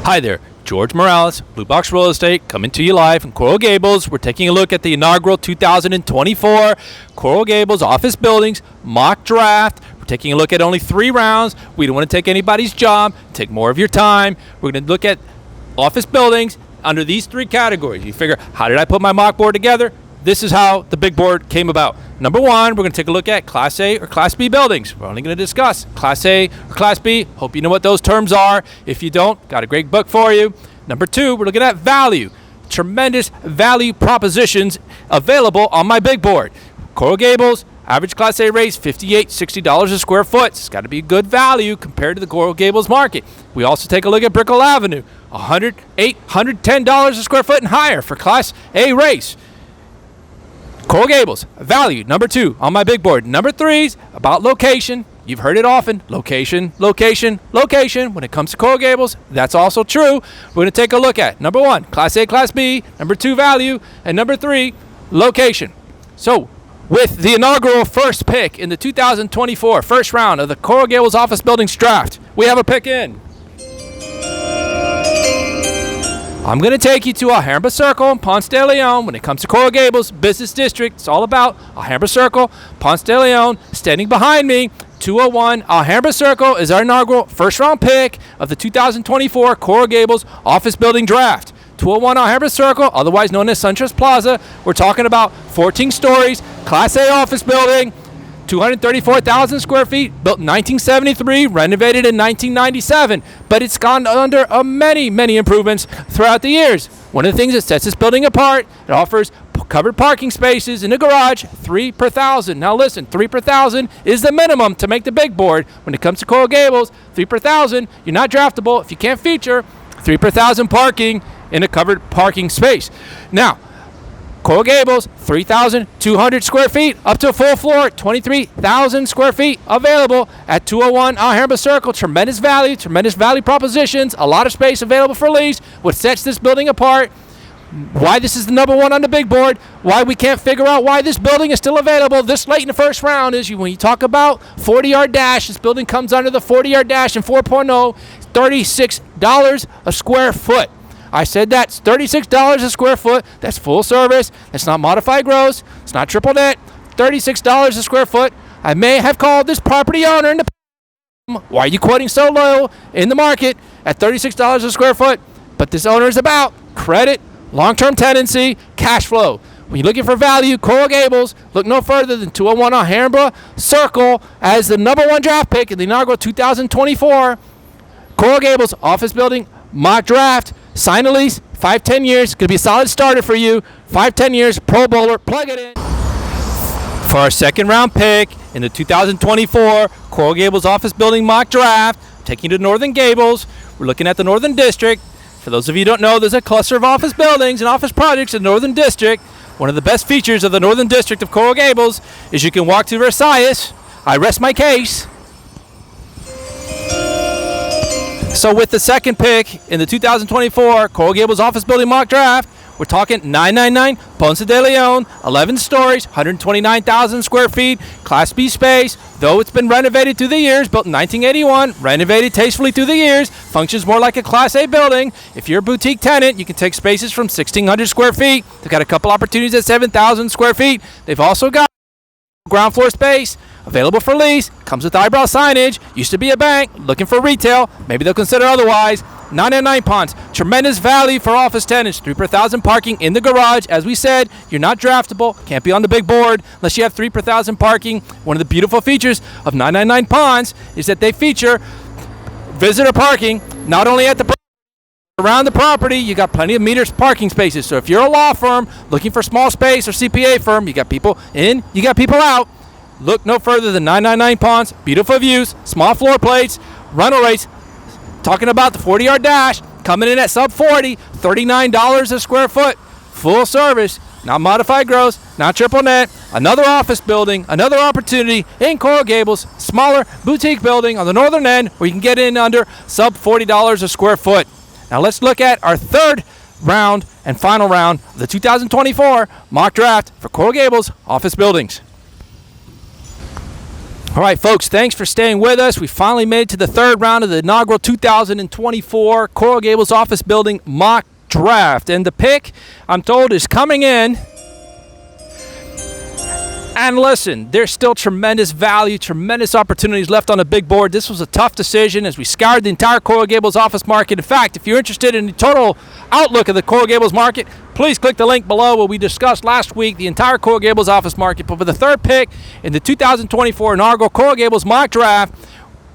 Hi there, George Morales, Blue Box Real Estate, coming to you live from Coral Gables. We're taking a look at the inaugural 2024 Coral Gables office buildings mock draft. We're taking a look at only 3 rounds. We don't want to take anybody's job, take more of your time. We're going to look at office buildings under these 3 categories. You figure, how did I put my mock board together? This is how the big board came about. Number 1, we're going to take a look at Class A or Class B buildings. We're only going to discuss Class A or Class B. Hope you know what those terms are. If you don't, got a great book for you. Number 2, we're looking at value. Tremendous value propositions available on my big board. Coral Gables, average Class A rates, $58, $60 a square foot. It's got to be good value compared to the Coral Gables market. We also take a look at Brickell Avenue, $108, $110 a square foot and higher for Class A rates. Coral Gables, value, number 2 on my big board. Number 3's about location. You've heard it often, location, location, location. When it comes to Coral Gables, that's also true. We're going to take a look at number 1, Class A, Class B, number 2, value, and number 3, location. So, with the inaugural first pick in the 2024 first round of the Coral Gables office buildings draft, we have a pick in. I'm going to take you to Alhambra Circle and Ponce de Leon. When it comes to Coral Gables Business District, it's all about Alhambra Circle, Ponce de Leon. Standing behind me, 201 Alhambra Circle is our inaugural first-round pick of the 2024 Coral Gables office building draft. 201 Alhambra Circle, otherwise known as SunTrust Plaza. We're talking about 14 stories, Class A office building, 234,000 square feet, built in 1973, renovated in 1997, but it's gone under many improvements throughout the years. One of the things that sets this building apart, it offers covered parking spaces in the garage, 3 per 1,000. Now listen, 3 per 1,000 is the minimum to make the big board. When it comes to Coral Gables, 3 per 1,000, you're not draftable if you can't feature 3 per 1,000 parking in a covered parking space. Now, Coral Gables, 3,200 square feet, up to a full floor, 23,000 square feet available at 201 Alhambra Circle. Tremendous value propositions, a lot of space available for lease. What sets this building apart, why this is the number 1 on the big board, why we can't figure out why this building is still available this late in the first round is when you talk about 40-yard dash, this building comes under the 40-yard dash in 4.0, $36 a square foot. I said that's $36 a square foot. That's full service. That's not modified gross. It's not triple net. $36 a square foot. I may have called this property owner in the why are you quoting so low in the market at $36 a square foot? But this owner is about credit, long-term tenancy, cash flow. When you're looking for value, Coral Gables, look no further than 201 Alhambra Circle as the number 1 draft pick in the inaugural 2024 Coral Gables office building mock draft. Sign a lease, 5-10 years. Going to be a solid starter for you. 5-10 years, Pro Bowler. Plug it in. For our second round pick in the 2024 Coral Gables office building mock draft, taking you to Northern Gables. We're looking at the Northern District. For those of you who don't know, there's a cluster of office buildings and office projects in the Northern District. One of the best features of the Northern District of Coral Gables is you can walk to Versailles. I rest my case. So with the second pick in the 2024 Coral Gables office building mock draft, we're talking 999 Ponce de Leon, 11 stories, 129,000 square feet, Class B space. Though it's been renovated through the years, built in 1981, renovated tastefully through the years, functions more like a Class A building. If you're a boutique tenant, you can take spaces from 1,600 square feet. They've got a couple opportunities at 7,000 square feet. They've also got ground floor space available for lease, comes with eyebrow signage, used to be a bank, looking for retail, maybe they'll consider otherwise. 999 Ponce, tremendous value for office tenants, 3 per 1,000 parking in the garage. As we said, you're not draftable, can't be on the big board unless you have 3 per 1,000 parking. One of the beautiful features of 999 Ponce is that they feature visitor parking, not only at the around the property. You got plenty of meters parking spaces. So if you're a law firm looking for small space or CPA firm, you got people in, you got people out. Look no further than 999 Ponce. Beautiful views, small floor plates, rental rates. Talking about the 40-yard dash, coming in at sub 40, $39 a square foot. Full service, not modified gross, not triple net. Another office building, another opportunity in Coral Gables, smaller boutique building on the northern end where you can get in under sub $40 a square foot. Now let's look at our third round and final round of the 2024 mock draft for Coral Gables office buildings. All right, folks, thanks for staying with us. We finally made it to the third round of the inaugural 2024 Coral Gables office building mock draft. And the pick, I'm told, is coming in. And listen, there's still tremendous value, tremendous opportunities left on the big board. This was a tough decision as we scoured the entire Coral Gables office market. In fact, if you're interested in the total outlook of the Coral Gables market, please click the link below where we discussed last week the entire Coral Gables office market. But for the third pick in the 2024 inaugural Coral Gables mock draft,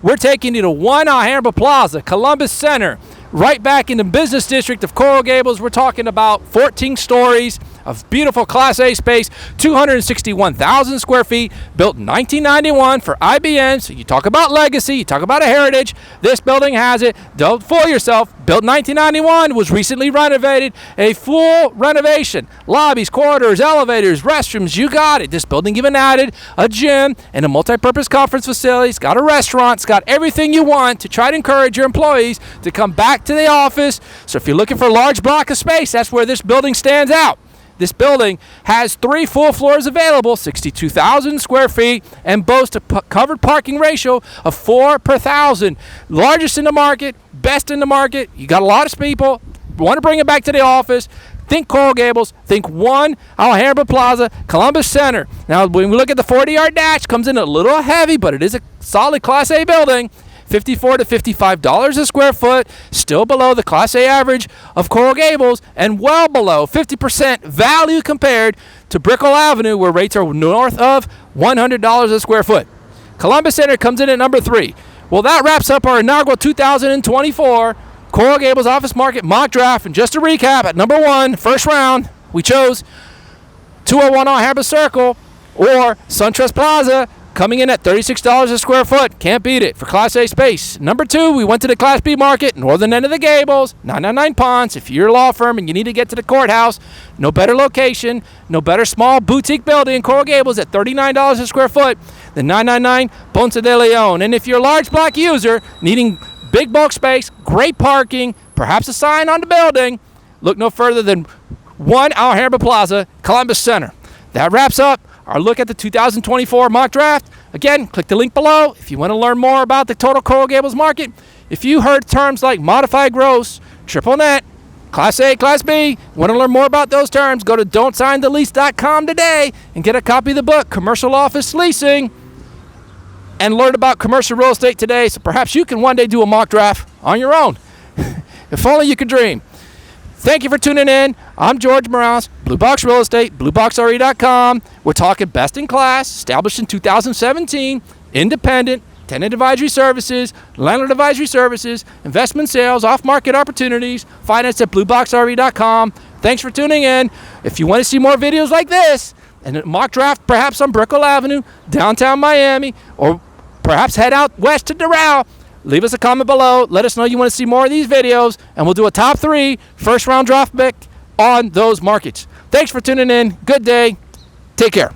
we're taking you to 1 Alhambra Plaza, Columbus Center, right back in the business district of Coral Gables. We're talking about 14 stories of beautiful Class A space, 261,000 square feet, built in 1991 for IBM. So you talk about legacy, you talk about a heritage. This building has it. Don't fool yourself. Built in 1991, was recently renovated. A full renovation. Lobbies, corridors, elevators, restrooms, you got it. This building even added a gym and a multi-purpose conference facility. It's got a restaurant. It's got everything you want to try to encourage your employees to come back to the office. So if you're looking for a large block of space, that's where this building stands out. This building has 3 full floors available, 62,000 square feet, and boasts a covered parking ratio of 4 per 1,000. Largest in the market, best in the market. You got a lot of people want to bring it back to the office. Think Coral Gables. Think 1 Alhambra Plaza, Columbus Center. Now, when we look at the 40-yard dash, comes in a little heavy, but it is a solid Class A building. $54 to $55 a square foot, still below the Class A average of Coral Gables, and well below 50% value compared to Brickell Avenue, where rates are north of $100 a square foot. Columbus Center comes in at number 3. Well, that wraps up our inaugural 2024 Coral Gables office market mock draft. And just to recap, at number 1, first round, we chose 201 Alhambra Circle or SunTrust Plaza, coming in at $36 a square foot. Can't beat it for Class A space. Number 2, we went to the Class B market, northern end of the Gables, 999 Ponce. If you're a law firm and you need to get to the courthouse, no better location, no better small boutique building in Coral Gables at $39 a square foot than 999 Ponce de Leon. And if you're a large block user needing big bulk space, great parking, perhaps a sign on the building, look no further than 1 Alhambra Plaza, Columbus Center. That wraps up our look at the 2024 mock draft. Again, click the link below if you want to learn more about the total Coral Gables market. If you heard terms like modified gross, triple net, Class A, Class B, want to learn more about those terms, go to don'tsignthelease.com today and get a copy of the book, Commercial Office Leasing, and learn about commercial real estate today, so perhaps you can one day do a mock draft on your own. If only you could dream. Thank you for tuning in. I'm George Morales, Blue Box Real Estate, blueboxre.com. We're talking best in class, established in 2017, independent, tenant advisory services, landlord advisory services, investment sales, off-market opportunities, finance at blueboxre.com. Thanks for tuning in. If you want to see more videos like this, and a mock draft perhaps on Brickell Avenue, downtown Miami, or perhaps head out west to Doral, leave us a comment below. Let us know you want to see more of these videos, and we'll do a top 3 first round draft pick on those markets. Thanks for tuning in. Good day. Take care.